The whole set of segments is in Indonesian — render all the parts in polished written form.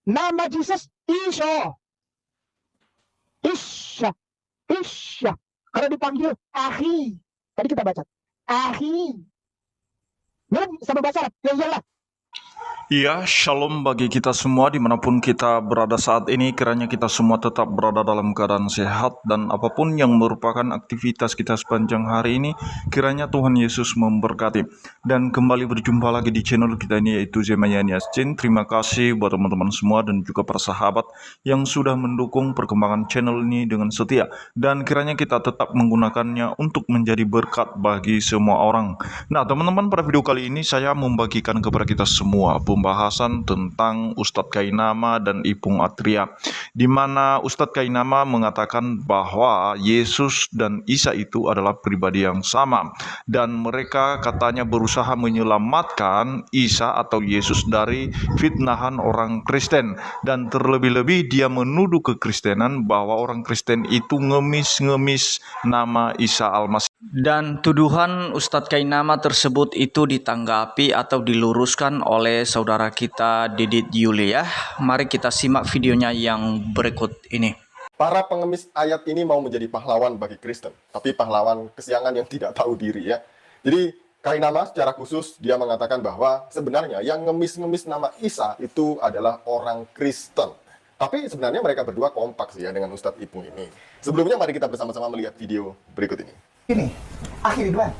Nama Jesus Isa. Isya. Isya. Kalau dipanggil Ahi. Tadi kita baca. Ahi. Mirip sama bahasa Arab. Ya iyalah. Ya, shalom bagi kita semua dimanapun kita berada saat ini. Kiranya kita semua tetap berada dalam keadaan sehat dan apapun yang merupakan aktivitas kita sepanjang hari ini, kiranya Tuhan Yesus memberkati. Dan kembali berjumpa lagi di channel kita ini, yaitu Zemayani Ascin. Terima kasih buat teman-teman semua dan juga para sahabat yang sudah mendukung perkembangan channel ini dengan setia. Dan kiranya kita tetap menggunakannya untuk menjadi berkat bagi semua orang. Nah teman-teman, pada video kali ini saya membagikan kepada kita semua pembahasan tentang Ustadz Kainama dan Ipung Atria, di mana Ustadz Kainama mengatakan bahwa Yesus dan Isa itu adalah pribadi yang sama, dan mereka katanya berusaha menyelamatkan Isa atau Yesus dari fitnahan orang Kristen, dan terlebih-lebih dia menuduh kekristenan bahwa orang Kristen itu ngemis-ngemis nama Isa Al-Masih. Dan tuduhan Ustadz Kainama tersebut itu ditanggapi atau diluruskan oleh saudara kita Didit Yulia. Mari kita simak videonya yang berikut ini. Para pengemis ayat ini mau menjadi pahlawan bagi Kristen, tapi pahlawan kesiangan yang tidak tahu diri ya. Jadi Kainama secara khusus dia mengatakan bahwa sebenarnya yang ngemis-ngemis nama Isa itu adalah orang Kristen. Tapi sebenarnya mereka berdua kompak sih ya dengan Ustadz Ipung ini. Sebelumnya mari kita bersama-sama melihat video berikut ini. Ini, akhir Ridwan.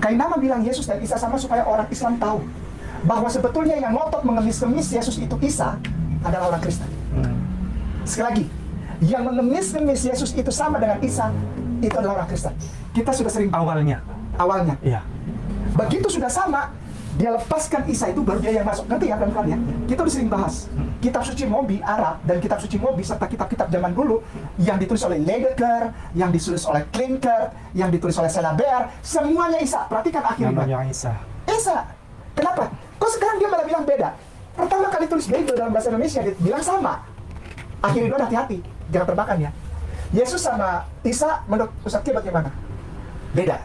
Kainama bilang Yesus dan Isa sama supaya orang Islam tahu bahwa sebetulnya yang ngotot mengemis-ngemis Yesus itu Isa adalah orang Kristen. Sekali lagi, yang mengemis-ngemis Yesus itu sama dengan Isa itu adalah orang Kristen. Kita sudah sering awalnya. Iya. Begitu sudah sama, dia lepaskan Isa itu baru dia yang masuk. Ngerti ya pelan-pelan ya? Kita udah sering bahas kitab suci Mobi Arab dan kitab suci Mobi serta kitab-kitab zaman dulu yang ditulis oleh Ledeker, yang ditulis oleh Klinker, yang ditulis oleh Selaber, semuanya Isa. Perhatikan akhirnya. Namanya Isa. Isa. Kenapa? Kok sekarang dia malah bilang beda? Pertama kali tulis Bible dalam bahasa Indonesia dia bilang sama. Akhirnya hati-hati, jangan termakan ya. Yesus sama Isa menurut Ustadz Ki bagaimana? Beda.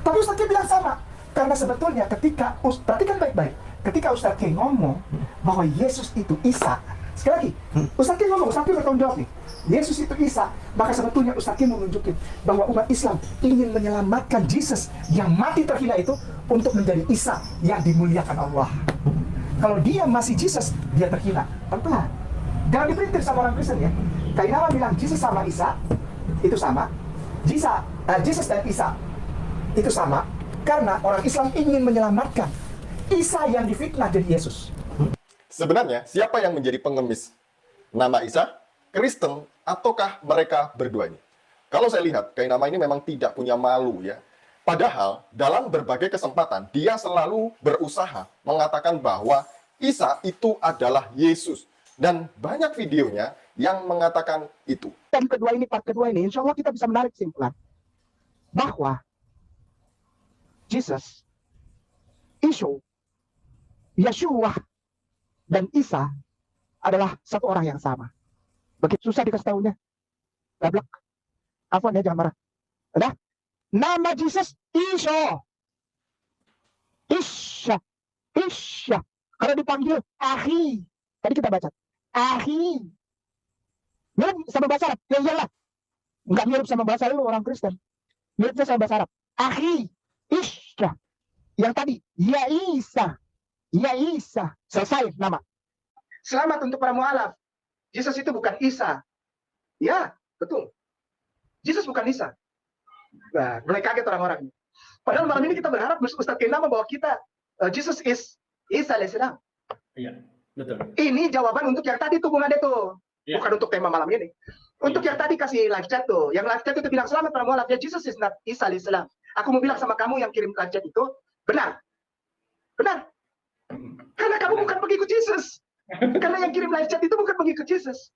Tapi Ustadz Ki bilang sama. Karena sebetulnya ketika, perhatikan baik-baik, ketika Ustadz Ki ngomong bahwa Yesus itu Isa, sekali lagi, Ustadz Ki ngomong, Ustadz Ki bertanggung jawab nih, Yesus itu Isa, maka sebetulnya Ustadz Ki mau nunjukin bahwa umat Islam ingin menyelamatkan Yesus yang mati terhina itu untuk menjadi Isa yang dimuliakan Allah. Kalau dia masih Yesus, dia terhina. Pelan-pelan. Jangan diperintir sama orang Kristen ya. Kainama bilang Yesus sama Isa, itu sama. Yesus dan Isa, itu sama. Karena orang Islam ingin menyelamatkan Isa yang difitnah dari Yesus. Sebenarnya siapa yang menjadi pengemis nama Isa? Kristen ataukah mereka berdua ini? Kalau saya lihat, Kainama ini memang tidak punya malu ya. Padahal dalam berbagai kesempatan dia selalu berusaha mengatakan bahwa Isa itu adalah Yesus. Dan banyak videonya yang mengatakan itu. Dan part kedua ini, insya Allah kita bisa menarik kesimpulan bahwa Jesus, Isu, Yeshua, dan Isa adalah satu orang yang sama. Begitu susah dikasih tahunya. Gablek. Afwan ya, jangan marah. Udah? Nama Jesus Isa. Isya. Isya. Kalau dipanggil Ahi. Tadi kita baca. Ahi. Mirip sama bahasa Arab. Ya iyalah. Enggak mirip sama bahasa lu orang Kristen. Miripnya sama bahasa Arab. Ahi. Isya. Yang tadi, Ya Isa. Ya Isa. Selesai nama. Selamat untuk para mualaf. Yesus itu bukan Isa. Ya, betul. Yesus bukan Isa. Nah, mulai kaget orang-orang. Padahal malam ini kita berharap Ustadz Kainama bahwa kita, Jesus is Isa alaihissalam. Iya, betul. Ini jawaban untuk yang tadi tuh Bung Ade tuh. Ya. Bukan untuk tema malam ini. Untuk yang tadi kasih live chat tuh. Yang live chat itu bilang selamat para mualaf. Ya, Jesus is not Isa alaihissalam. Aku mau bilang sama kamu yang kirim live chat itu, benar. Benar. Karena kamu bukan pengikut Yesus. Karena yang kirim live chat itu bukan pengikut Yesus.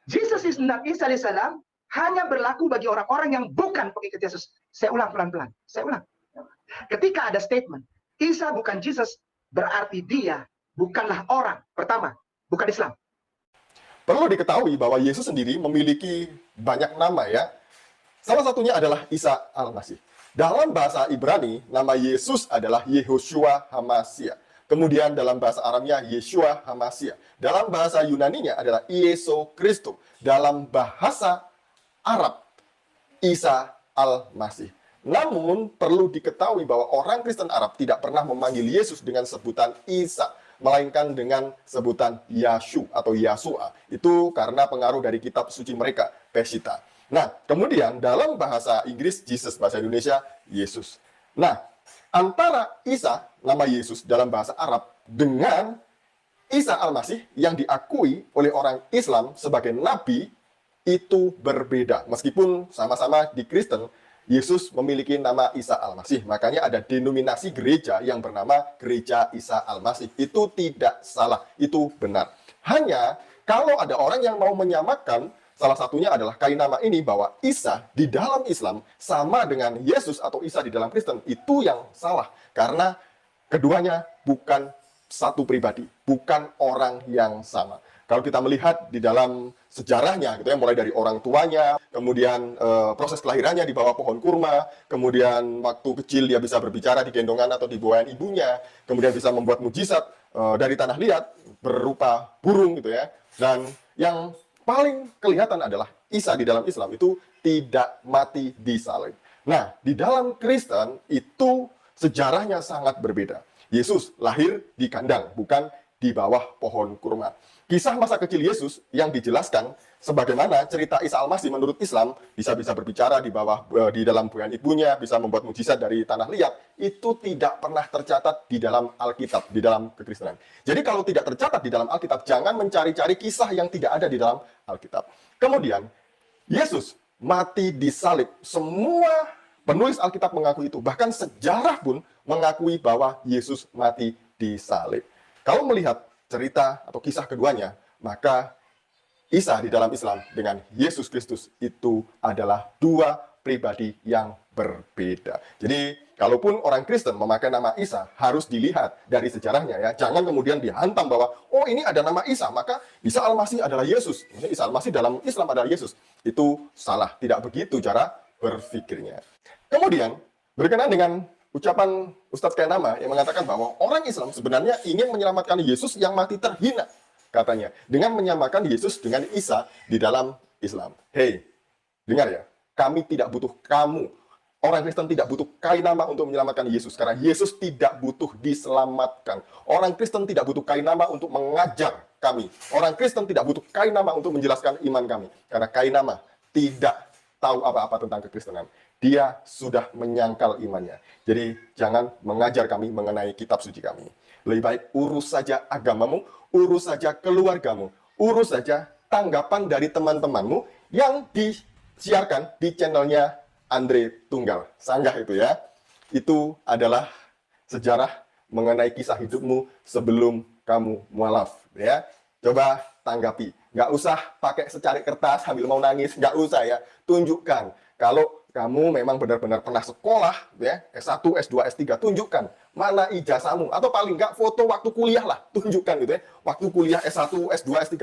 Jesus is not Isa alaihissalam hanya berlaku bagi orang-orang yang bukan pengikut Yesus. Saya ulang pelan-pelan. Saya ulang. Ketika ada statement, Isa bukan Yesus, berarti dia bukanlah orang. Pertama, bukan Islam. Perlu diketahui bahwa Yesus sendiri memiliki banyak nama ya. Salah satunya adalah Isa Al-Masih. Dalam bahasa Ibrani, nama Yesus adalah Yehoshua HaMashiach. Kemudian dalam bahasa Aramnya Yeshua HaMashiach. Dalam bahasa Yunaninya adalah Ieso Kristo. Dalam bahasa Arab, Isa Al-Masih. Namun perlu diketahui bahwa orang Kristen Arab tidak pernah memanggil Yesus dengan sebutan Isa, melainkan dengan sebutan Yashu atau Yasua. Itu karena pengaruh dari kitab suci mereka, Peshitta. Nah, kemudian dalam bahasa Inggris, Jesus, bahasa Indonesia, Yesus. Nah, antara Isa, nama Yesus dalam bahasa Arab, dengan Isa Al-Masih yang diakui oleh orang Islam sebagai nabi, itu berbeda. Meskipun sama-sama di Kristen, Yesus memiliki nama Isa Al-Masih. Makanya ada denominasi gereja yang bernama Gereja Isa Al-Masih. Itu tidak salah, itu benar. Hanya kalau ada orang yang mau menyamakan, salah satunya adalah kainama ini, bahwa Isa di dalam Islam sama dengan Yesus atau Isa di dalam Kristen, itu yang salah. Karena keduanya bukan satu pribadi, bukan orang yang sama. Kalau kita melihat di dalam sejarahnya, gitu ya, mulai dari orang tuanya, kemudian proses kelahirannya di bawah pohon kurma, kemudian waktu kecil dia bisa berbicara di gendongan atau di bawaan ibunya, kemudian bisa membuat mujizat dari tanah liat berupa burung, gitu ya. Dan yang paling kelihatan adalah Isa di dalam Islam itu tidak mati di salib. Nah, di dalam Kristen itu sejarahnya sangat berbeda. Yesus lahir di kandang, bukan di bawah pohon kurma. Kisah masa kecil Yesus yang dijelaskan sebagaimana cerita Isa Al-Masih menurut Islam, bisa berbicara di dalam buayan ibunya, bisa membuat mujizat dari tanah liat, itu tidak pernah tercatat di dalam Alkitab, di dalam kekristenan. Jadi kalau tidak tercatat di dalam Alkitab, jangan mencari-cari kisah yang tidak ada di dalam Alkitab. Kemudian, Yesus mati di salib. Semua penulis Alkitab mengakui itu. Bahkan sejarah pun mengakui bahwa Yesus mati di salib. Kalau melihat cerita atau kisah keduanya, maka Isa di dalam Islam dengan Yesus Kristus itu adalah dua pribadi yang berbeda. Jadi, kalaupun orang Kristen memakai nama Isa, harus dilihat dari sejarahnya ya. Jangan kemudian dihantam bahwa, oh ini ada nama Isa, maka Isa Al-Masih adalah Yesus. Isa Al-Masih dalam Islam adalah Yesus. Itu salah, tidak begitu cara berpikirnya. Kemudian, berkenaan dengan ucapan Ustadz Kainama yang mengatakan bahwa orang Islam sebenarnya ingin menyelamatkan Yesus yang mati terhina, katanya, dengan menyamakan Yesus dengan Isa di dalam Islam. Hei, dengar ya, kami tidak butuh kamu. Orang Kristen tidak butuh kainama untuk menyelamatkan Yesus, karena Yesus tidak butuh diselamatkan. Orang Kristen tidak butuh kainama untuk mengajar kami. Orang Kristen tidak butuh kainama untuk menjelaskan iman kami, karena kainama tidak tahu apa-apa tentang kekristenan. Dia sudah menyangkal imannya. Jadi jangan mengajar kami mengenai kitab suci kami. Lebih baik urus saja agamamu, urus saja keluargamu, urus saja tanggapan dari teman-temanmu yang disiarkan di channelnya Andre Tunggal. Sanggah itu ya. Itu adalah sejarah mengenai kisah hidupmu sebelum kamu mualaf. Ya. Coba tanggapi. Nggak usah pakai secari kertas sambil mau nangis. Nggak usah ya. Tunjukkan. Kalau kamu memang benar-benar pernah sekolah, ya, S1, S2, S3, tunjukkan mana ijazahmu. Atau paling nggak foto waktu kuliah lah, tunjukkan gitu ya. Waktu kuliah S1, S2, S3,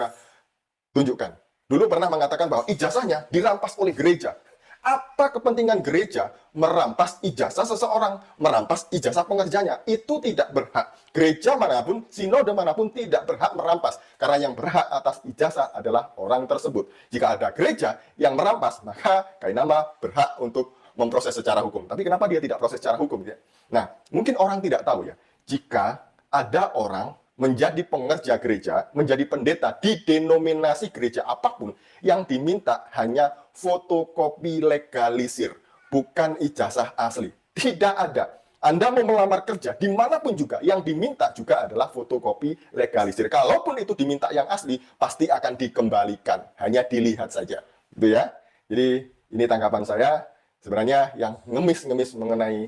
tunjukkan. Dulu pernah mengatakan bahwa ijazahnya dirampas oleh gereja. Apa kepentingan gereja merampas ijazah seseorang, merampas ijazah pengerjanya? Itu tidak berhak. Gereja manapun, sinode manapun tidak berhak merampas. Karena yang berhak atas ijazah adalah orang tersebut. Jika ada gereja yang merampas, maka kainama berhak untuk memproses secara hukum. Tapi kenapa dia tidak proses secara hukum? Ya? Nah, mungkin orang tidak tahu ya. Jika ada orang menjadi pengerja gereja, menjadi pendeta di denominasi gereja apapun, yang diminta hanya fotokopi legalisir, bukan ijazah asli. Tidak ada. Anda mau melamar kerja, dimanapun juga, yang diminta juga adalah fotokopi legalisir. Kalaupun itu diminta yang asli, pasti akan dikembalikan. Hanya dilihat saja. Gitu ya. Jadi, ini tanggapan saya. Sebenarnya yang ngemis-ngemis mengenai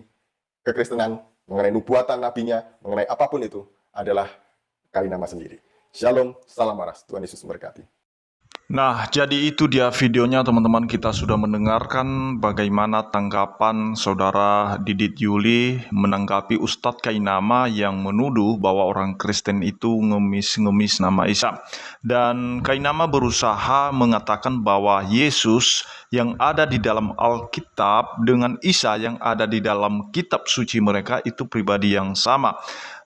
kekristenan, mengenai nubuatan nabinya, mengenai apapun itu, adalah kainama sendiri. Shalom, salam waras. Tuhan Yesus memberkati. Nah, jadi itu dia videonya teman-teman. Kita sudah mendengarkan bagaimana tanggapan saudara Didit Yuli menanggapi Ustadz Kainama yang menuduh bahwa orang Kristen itu ngemis-ngemis nama Isa. Dan Kainama berusaha mengatakan bahwa Yesus yang ada di dalam Alkitab dengan Isa yang ada di dalam kitab suci mereka itu pribadi yang sama.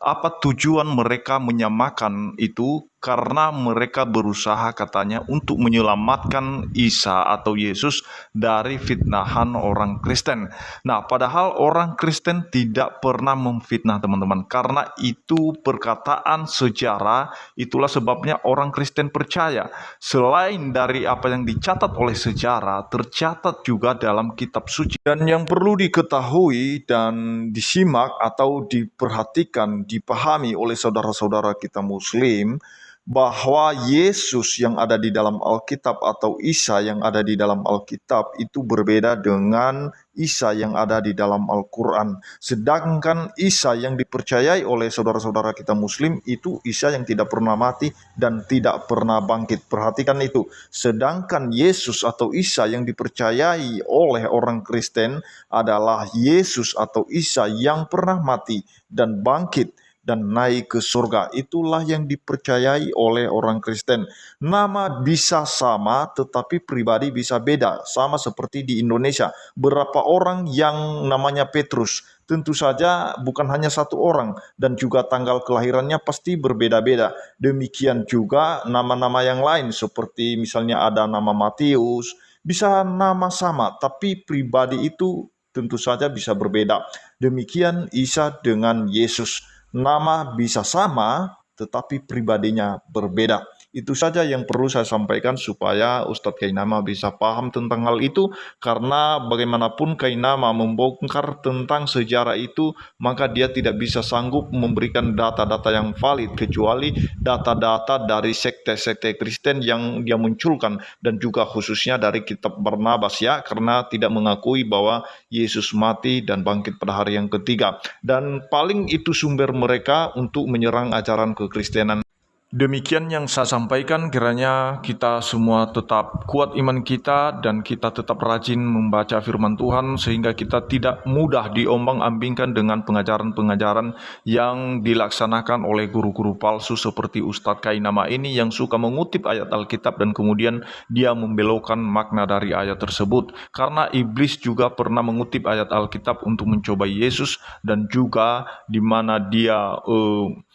Apa tujuan mereka menyamakan itu? Karena mereka berusaha katanya untuk menyelamatkan Isa atau Yesus dari fitnahan orang Kristen. Nah, padahal orang Kristen tidak pernah memfitnah teman-teman. Karena itu perkataan sejarah, itulah sebabnya orang Kristen percaya. Selain dari apa yang dicatat oleh sejarah, tercatat juga dalam kitab suci. Dan yang perlu diketahui dan disimak atau diperhatikan, dipahami oleh saudara-saudara kita Muslim, bahwa Yesus yang ada di dalam Alkitab atau Isa yang ada di dalam Alkitab itu berbeda dengan Isa yang ada di dalam Al-Quran. Sedangkan Isa yang dipercayai oleh saudara-saudara kita Muslim itu Isa yang tidak pernah mati dan tidak pernah bangkit. Perhatikan itu. Sedangkan Yesus atau Isa yang dipercayai oleh orang Kristen adalah Yesus atau Isa yang pernah mati dan bangkit dan naik ke surga. Itulah yang dipercayai oleh orang Kristen. Nama bisa sama, tetapi pribadi bisa beda. Sama seperti di Indonesia. Berapa orang yang namanya Petrus? Tentu saja bukan hanya satu orang. Dan juga tanggal kelahirannya pasti berbeda-beda. Demikian juga nama-nama yang lain. Seperti misalnya ada nama Matius. Bisa nama sama, tapi pribadi itu tentu saja bisa berbeda. Demikian Isa dengan Yesus. Nama bisa sama, tetapi pribadinya berbeda. Itu saja yang perlu saya sampaikan supaya Ustadz Kainama bisa paham tentang hal itu. Karena bagaimanapun Kainama membongkar tentang sejarah itu, maka dia tidak bisa sanggup memberikan data-data yang valid, kecuali data-data dari sekte-sekte Kristen yang dia munculkan. Dan juga khususnya dari kitab Barnabas ya, karena tidak mengakui bahwa Yesus mati dan bangkit pada hari yang ketiga. Dan paling itu sumber mereka untuk menyerang ajaran kekristenan. Demikian yang saya sampaikan, kiranya kita semua tetap kuat iman kita dan kita tetap rajin membaca firman Tuhan sehingga kita tidak mudah diombang-ambingkan dengan pengajaran-pengajaran yang dilaksanakan oleh guru-guru palsu seperti Ustadz Kainama ini yang suka mengutip ayat Alkitab dan kemudian dia membelokkan makna dari ayat tersebut. Karena iblis juga pernah mengutip ayat Alkitab untuk mencobai Yesus dan juga di mana dia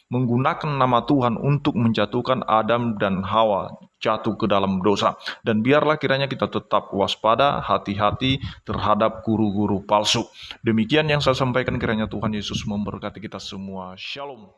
menggunakan nama Tuhan untuk menjatuhkan Adam dan Hawa jatuh ke dalam dosa. Dan biarlah kiranya kita tetap waspada, hati-hati terhadap guru-guru palsu. Demikian yang saya sampaikan, kiranya Tuhan Yesus memberkati kita semua. Shalom.